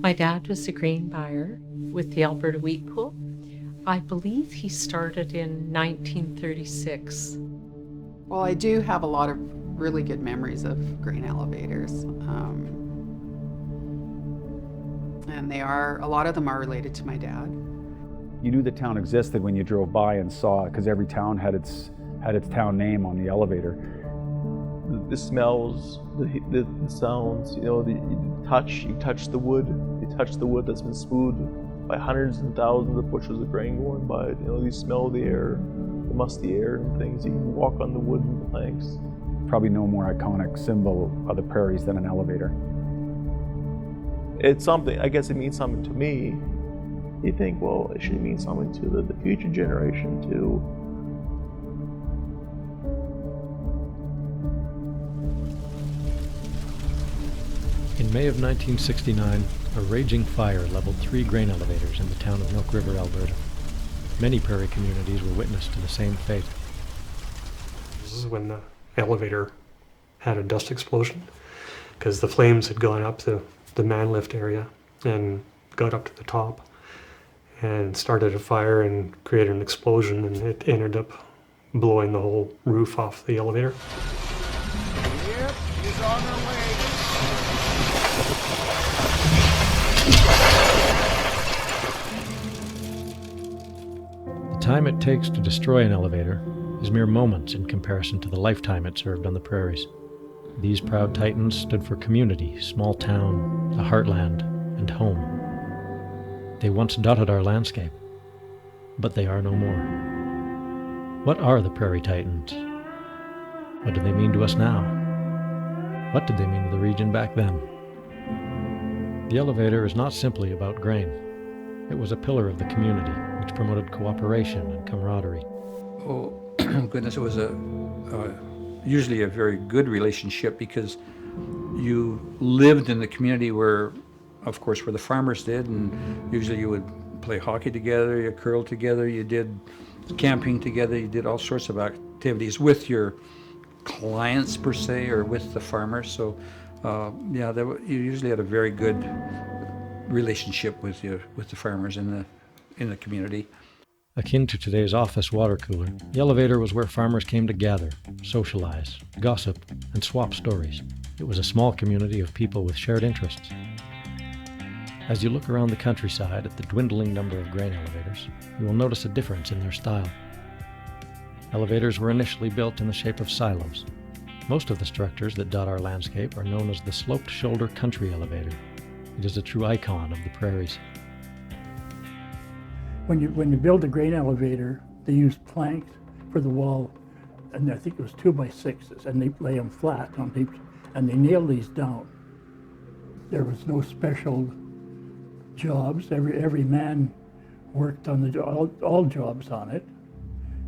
My dad was a grain buyer with the Alberta Wheat Pool. I believe he started in 1936. Well, I do have a lot of really good memories of grain elevators. And a lot of them are related to my dad. You knew the town existed when you drove by and saw it, because every town had its town name on the elevator. The smells, the sounds, you touch the wood. You touch the wood that's been smoothed by hundreds and thousands of bushels of grain going by. You smell the air, the musty air and things. You can walk on the wooden planks. Probably no more iconic symbol of the prairies than an elevator. It's something, I guess it means something to me. You think, well, it should mean something to the future generation too. In May of 1969, a raging fire leveled 3 grain elevators in the town of Milk River, Alberta. Many prairie communities were witness to the same fate. This is when the elevator had a dust explosion because the flames had gone up the man lift area and got up to the top and started a fire and created an explosion, and it ended up blowing the whole roof off the elevator. Yep, he's on her way. The time it takes to destroy an elevator is mere moments in comparison to the lifetime it served on the prairies. These proud titans stood for community, small town, the heartland, and home. They once dotted our landscape, but they are no more. What are the prairie titans? What do they mean to us now? What did they mean to the region back then? The elevator is not simply about grain. It was a pillar of the community, which promoted cooperation and camaraderie. Oh, goodness, it was usually a very good relationship because you lived in the community where the farmers did, and usually you would play hockey together, you curled together, you did camping together, you did all sorts of activities with your clients per se, or with the farmers. So you usually had a very good relationship with the farmers in the community. Akin to today's office water cooler, the elevator was where farmers came to gather, socialize, gossip, and swap stories. It was a small community of people with shared interests. As you look around the countryside at the dwindling number of grain elevators, you will notice a difference in their style. Elevators were initially built in the shape of silos. Most of the structures that dot our landscape are known as the sloped shoulder country elevator. It is a true icon of the prairies. When you build a grain elevator, they use planks for the wall, and I think it was 2x6s, and they lay them flat on people, and they nail these down. There was no special jobs. Every man worked on all jobs on it,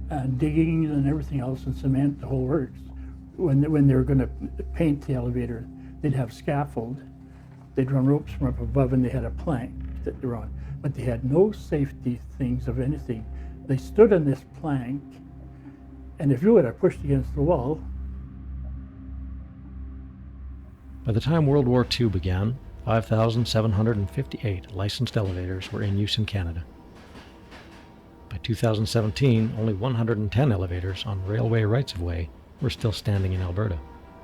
and digging and everything else, and cement, the whole works. When they were going to paint the elevator, they'd have scaffold. They'd run ropes from up above, and they had a plank that they were on. But they had no safety things of anything. They stood on this plank, and if you would have pushed against the wall. By the time World War II began, 5,758 licensed elevators were in use in Canada. By 2017, only 110 elevators on railway rights-of-way were still standing in Alberta,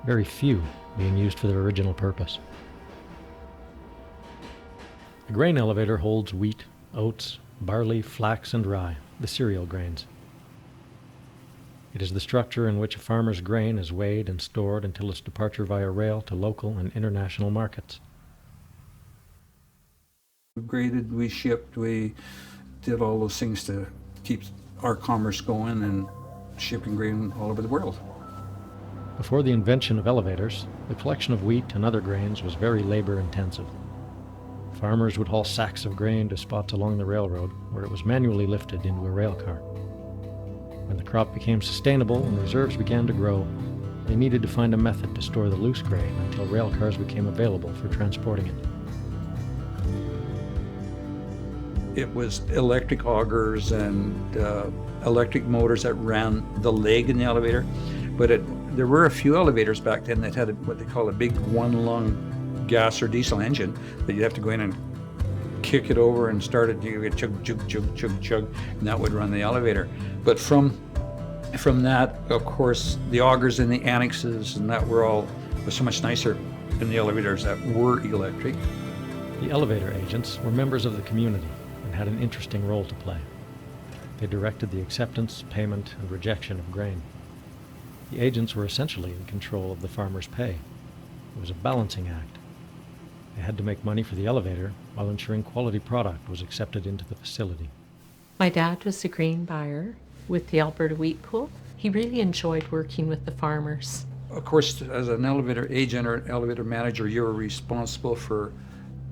very few being used for their original purpose. A grain elevator holds wheat, oats, barley, flax, and rye, the cereal grains. It is the structure in which a farmer's grain is weighed and stored until its departure via rail to local and international markets. We graded, we shipped, we did all those things to keep our commerce going and shipping grain all over the world. Before the invention of elevators, the collection of wheat and other grains was very labor-intensive. Farmers would haul sacks of grain to spots along the railroad where it was manually lifted into a rail car. When the crop became sustainable and reserves began to grow, they needed to find a method to store the loose grain until rail cars became available for transporting it. It was electric augers and electric motors that ran the leg in the elevator, but there were a few elevators back then that had what they call a big one-lung gas or diesel engine that you'd have to go in and kick it over and start it, you get chug, chug, chug, chug, chug, and that would run the elevator. But from that, of course, the augers and the annexes and that was so much nicer than the elevators that were electric. The elevator agents were members of the community and had an interesting role to play. They directed the acceptance, payment, and rejection of grain. The agents were essentially in control of the farmers' pay. It was a balancing act. They had to make money for the elevator while ensuring quality product was accepted into the facility. My dad was a grain buyer with the Alberta Wheat Pool. He really enjoyed working with the farmers. Of course, as an elevator agent or an elevator manager, you're responsible for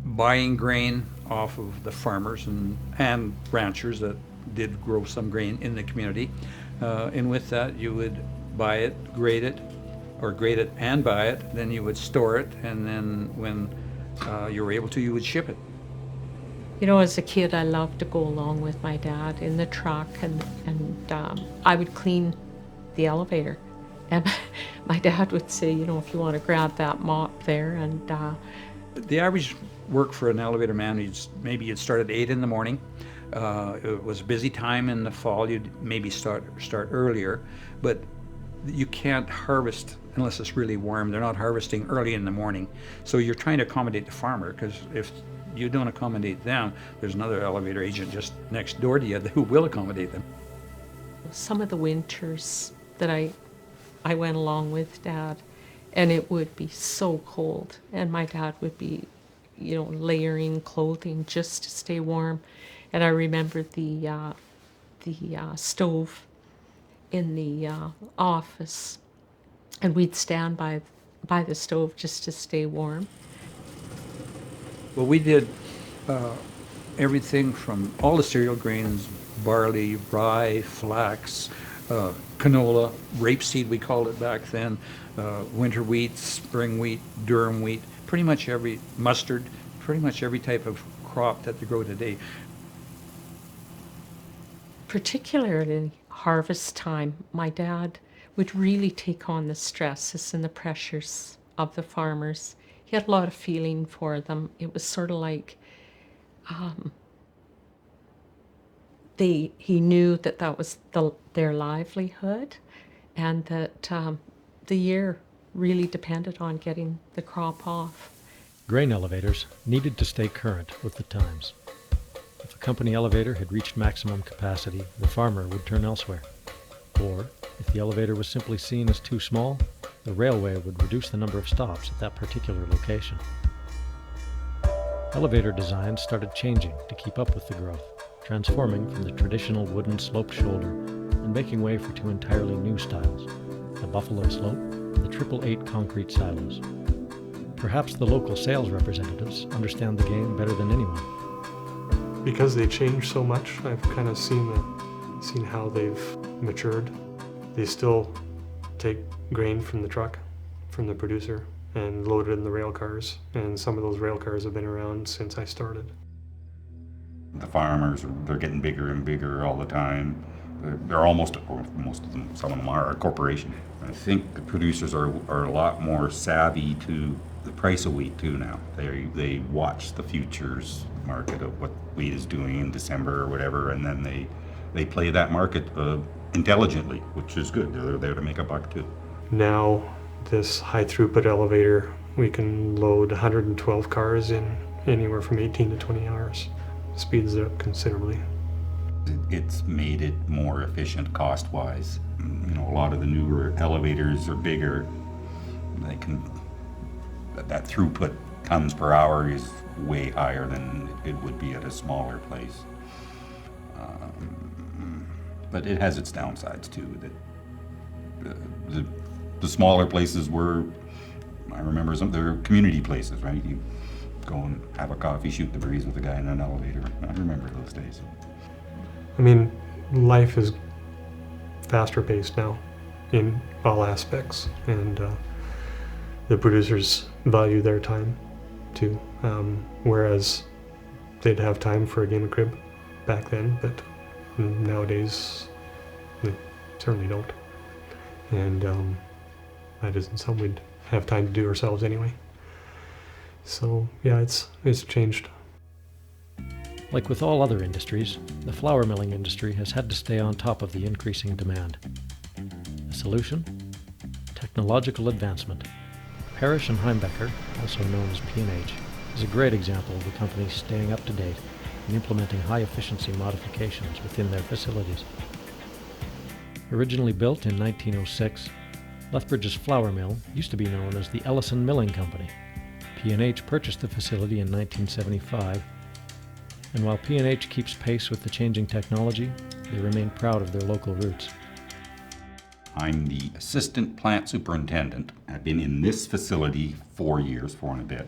buying grain off of the farmers and ranchers that did grow some grain in the community. And with that, you would buy it, grade it and buy it. Then you would store it, and then when you were able to, you would ship it. You know, as a kid, I loved to go along with my dad in the truck, and I would clean the elevator. And my dad would say, you know, if you want to grab that mop there. And the average work for an elevator man, maybe you'd start at 8 in the morning. It was a busy time in the fall. You'd maybe start earlier, but you can't harvest unless it's really warm. They're not harvesting early in the morning. So you're trying to accommodate the farmer, because if you don't accommodate them, there's another elevator agent just next door to you who will accommodate them. some of the winters that I went along with Dad, and it would be so cold, and my dad would be, you know, layering clothing just to stay warm. And I remember the stove in the office, and we'd stand by the stove just to stay warm. Well, we did everything from all the cereal grains: barley, rye, flax, canola, rapeseed we called it back then, winter wheat, spring wheat, durum wheat, pretty much every mustard, pretty much every type of crop that they grow today. Particularly harvest time, my dad would really take on the stresses and the pressures of the farmers. He had a lot of feeling for them. It was sort of like he knew that was their livelihood, and that the year really depended on getting the crop off. Grain elevators needed to stay current with the times. If a company elevator had reached maximum capacity, the farmer would turn elsewhere. Or, if the elevator was simply seen as too small, the railway would reduce the number of stops at that particular location. Elevator designs started changing to keep up with the growth, transforming from the traditional wooden sloped shoulder and making way for two entirely new styles, the buffalo slope and the 888 concrete silos. Perhaps the local sales representatives understand the game better than anyone. Because they changed so much, I've kind of seen how they've matured. They still take grain from the truck, from the producer, and load it in the rail cars. And some of those rail cars have been around since I started. The farmers, they're getting bigger and bigger all the time. They're almost, or most of them, some of them are a corporation. I think the producers are a lot more savvy to the price of wheat too now. They watch the futures market of what wheat is doing in December or whatever, and then they play that market intelligently, which is good. They're there to make a buck too. Now, this high throughput elevator, we can load 112 cars in anywhere from 18 to 20 hours. Speeds it up considerably. It's made it more efficient cost-wise. You know, a lot of the newer elevators are bigger. That throughput tons per hour is way higher than it would be at a smaller place. But it has its downsides too. That the smaller places were, I remember they're community places, right? You go and have a coffee, shoot the breeze with a guy in an elevator. I remember those days. I mean, life is faster paced now in all aspects, and the producers value their time too, whereas they'd have time for a game of crib back then, but nowadays they certainly don't. And that isn't something we'd have time to do ourselves anyway. So yeah, it's changed. Like with all other industries, the flour milling industry has had to stay on top of the increasing demand. The solution? Technological advancement. Parrish and Heimbecker, also known as P&H, is a great example of a company staying up to date and implementing high-efficiency modifications within their facilities. Originally built in 1906, Lethbridge's flour mill used to be known as the Ellison Milling Company. P&H purchased the facility in 1975, and while P&H keeps pace with the changing technology, they remain proud of their local roots. I'm the assistant plant superintendent. I've been in this facility 4 years, 4 and a bit.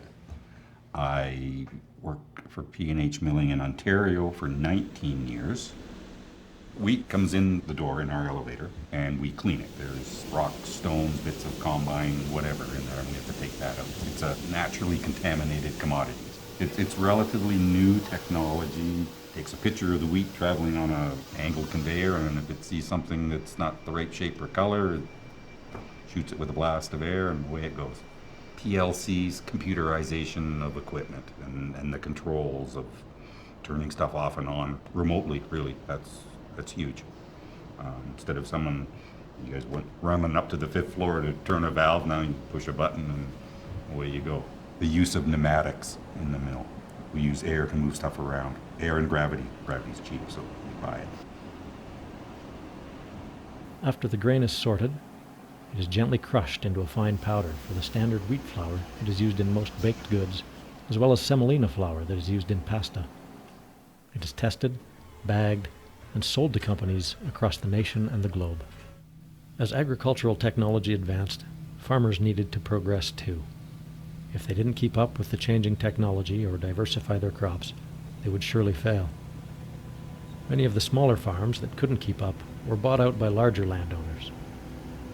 I worked for P&H Milling in Ontario for 19 years. Wheat comes in the door in our elevator and we clean it. There's rocks, stones, bits of combine, whatever in there, and we have to take that out. It's a naturally contaminated commodity. It's relatively new technology. Takes a picture of the wheat traveling on an angled conveyor, and if it sees something that's not the right shape or color, it shoots it with a blast of air, and away it goes. PLCs, computerization of equipment, and the controls of turning stuff off and on remotely, really, that's huge. Instead of you guys went running up to the 5th floor to turn a valve, now you push a button and away you go. The use of pneumatics in the mill. We use air to move stuff around. Air and gravity. Gravity's cheap, so we buy it. After the grain is sorted, it is gently crushed into a fine powder. For the standard wheat flour, it is used in most baked goods, as well as semolina flour that is used in pasta. It is tested, bagged, and sold to companies across the nation and the globe. As agricultural technology advanced, farmers needed to progress too. If they didn't keep up with the changing technology or diversify their crops, they would surely fail. Many of the smaller farms that couldn't keep up were bought out by larger landowners.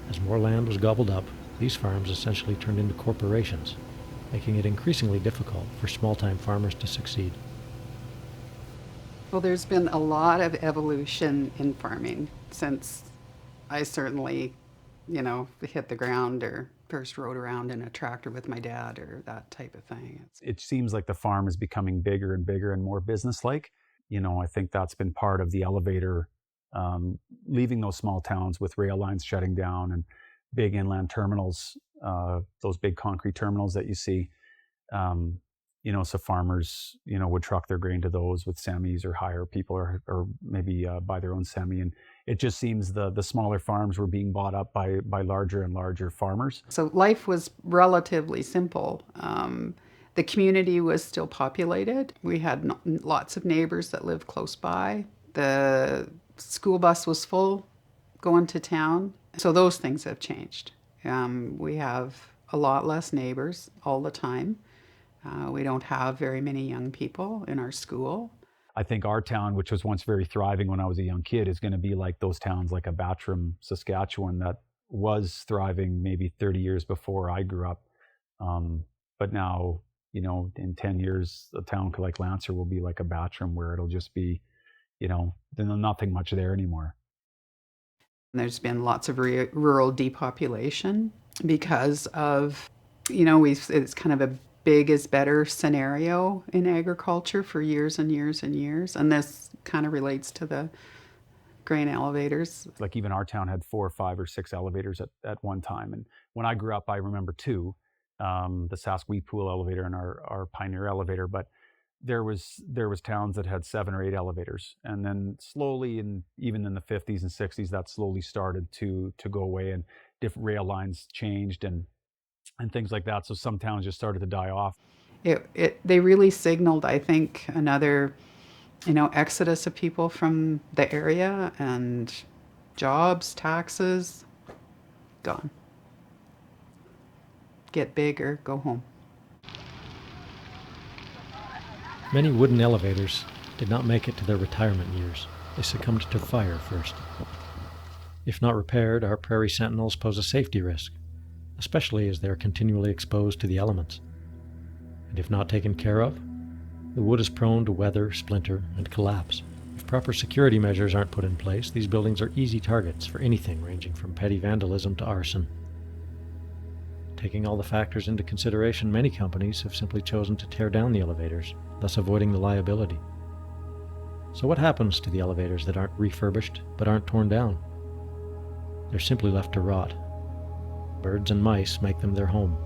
As more land was gobbled up, these farms essentially turned into corporations, making it increasingly difficult for small-time farmers to succeed. Well, there's been a lot of evolution in farming since I certainly, hit the ground or first rode around in a tractor with my dad or that type of thing. It seems like the farm is becoming bigger and bigger and more business-like. I think that's been part of the elevator, leaving those small towns with rail lines shutting down and big inland terminals, those big concrete terminals that you see. So farmers, would truck their grain to those with semis or hire people or maybe buy their own semi. And it just seems the smaller farms were being bought up by larger and larger farmers. So life was relatively simple. The community was still populated. We had lots of neighbors that lived close by. The school bus was full going to town. So those things have changed. We have a lot less neighbors all the time. We don't have very many young people in our school. I think our town, which was once very thriving when I was a young kid, is going to be like those towns like a Battram, Saskatchewan, that was thriving maybe 30 years before I grew up. But now, in 10 years, a town like Lancer will be like a Battram, where it'll just be, nothing much there anymore. There's been lots of rural depopulation because of, it's kind of a big is better scenario in agriculture for years and years and years. And this kind of relates to the grain elevators. Like even our town had 4 or 5 or 6 elevators at one time. And when I grew up, I remember 2, the Sask-Wheatpool elevator and our Pioneer elevator. But there was towns that had 7 or 8 elevators. And then slowly, and even in the 50s and 60s, that slowly started to go away, and different rail lines changed and things like that. So some towns just started to die off. They really signaled, I think, another, exodus of people from the area, and jobs, taxes, gone. Get bigger, go home. Many wooden elevators did not make it to their retirement years. They succumbed to fire first. If not repaired, our prairie sentinels pose a safety risk, especially as they are continually exposed to the elements. And if not taken care of, the wood is prone to weather, splinter, and collapse. If proper security measures aren't put in place, these buildings are easy targets for anything ranging from petty vandalism to arson. Taking all the factors into consideration, many companies have simply chosen to tear down the elevators, thus avoiding the liability. So what happens to the elevators that aren't refurbished but aren't torn down? They're simply left to rot. Birds and mice make them their home.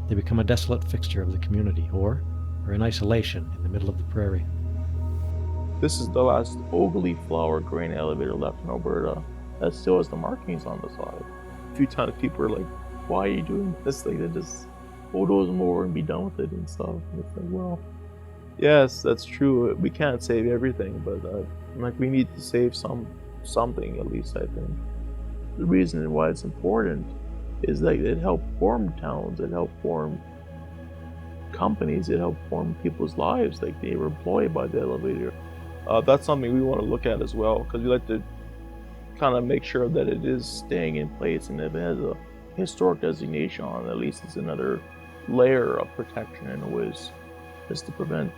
They become a desolate fixture of the community, or are in isolation in the middle of the prairie. This is the last ogilvy flower grain elevator left in Alberta that still has the markings on the side. A few times people are like, why are you doing this? Like, they just bulldoze them over and be done with it and stuff. And it's like, well, yes, that's true. We can't save everything, but like, we need to save something at least, I think. The reason why it's important is that it helped form towns, it helped form companies, it helped form people's lives. Like, they were employed by the elevator. That's something we want to look at as well, because we like to kind of make sure that it is staying in place, and if it has a historic designation on it, at least it's another layer of protection in a way, is to prevent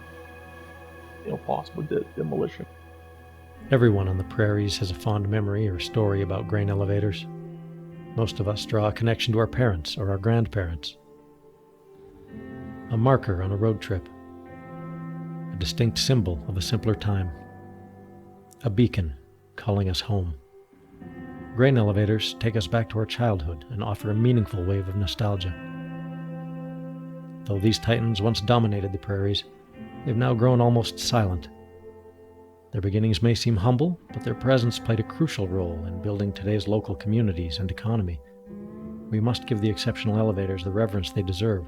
possible demolition. Everyone on the prairies has a fond memory or story about grain elevators. Most of us draw a connection to our parents or our grandparents. A marker on a road trip. A distinct symbol of a simpler time. A beacon calling us home. Grain elevators take us back to our childhood and offer a meaningful wave of nostalgia. Though these titans once dominated the prairies, they've now grown almost silent. Their beginnings may seem humble, but their presence played a crucial role in building today's local communities and economy. We must give the exceptional elevators the reverence they deserve,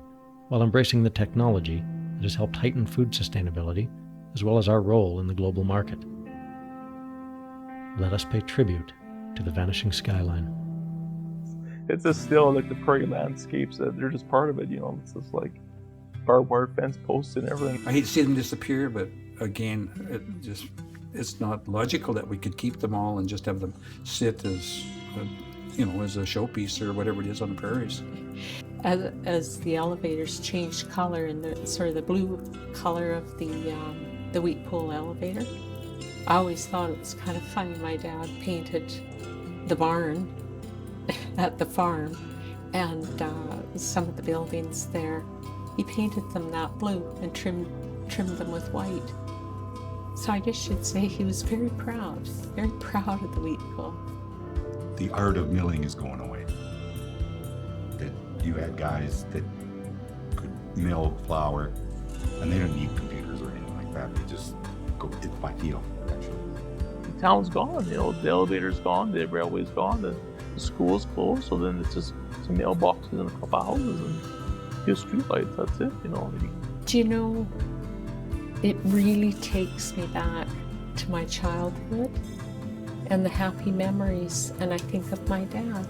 while embracing the technology that has helped heighten food sustainability, as well as our role in the global market. Let us pay tribute to the vanishing skyline. It's just still like the prairie landscapes, that they're just part of it, It's just like barbed wire fence posts and everything. I hate to see them disappear, but again, it's not logical that we could keep them all and just have them sit as as a showpiece or whatever it is on the prairies. As the elevators changed color and the blue color of the wheat pool elevator, I always thought it was kind of funny. My dad painted the barn at the farm and some of the buildings there. He painted them that blue and trimmed them with white. So I guess you'd say he was very proud of the wheat pool. The art of milling is going away. That you had guys that could mill flour, and they don't need computers or anything like that. They just go by feel, actually. The town's gone, the elevator's gone, the railway's gone, the school's closed, so then it's just some mailboxes and a couple of houses and a few streetlights, that's it, Do you know, it really takes me back to my childhood and the happy memories, and I think of my dad.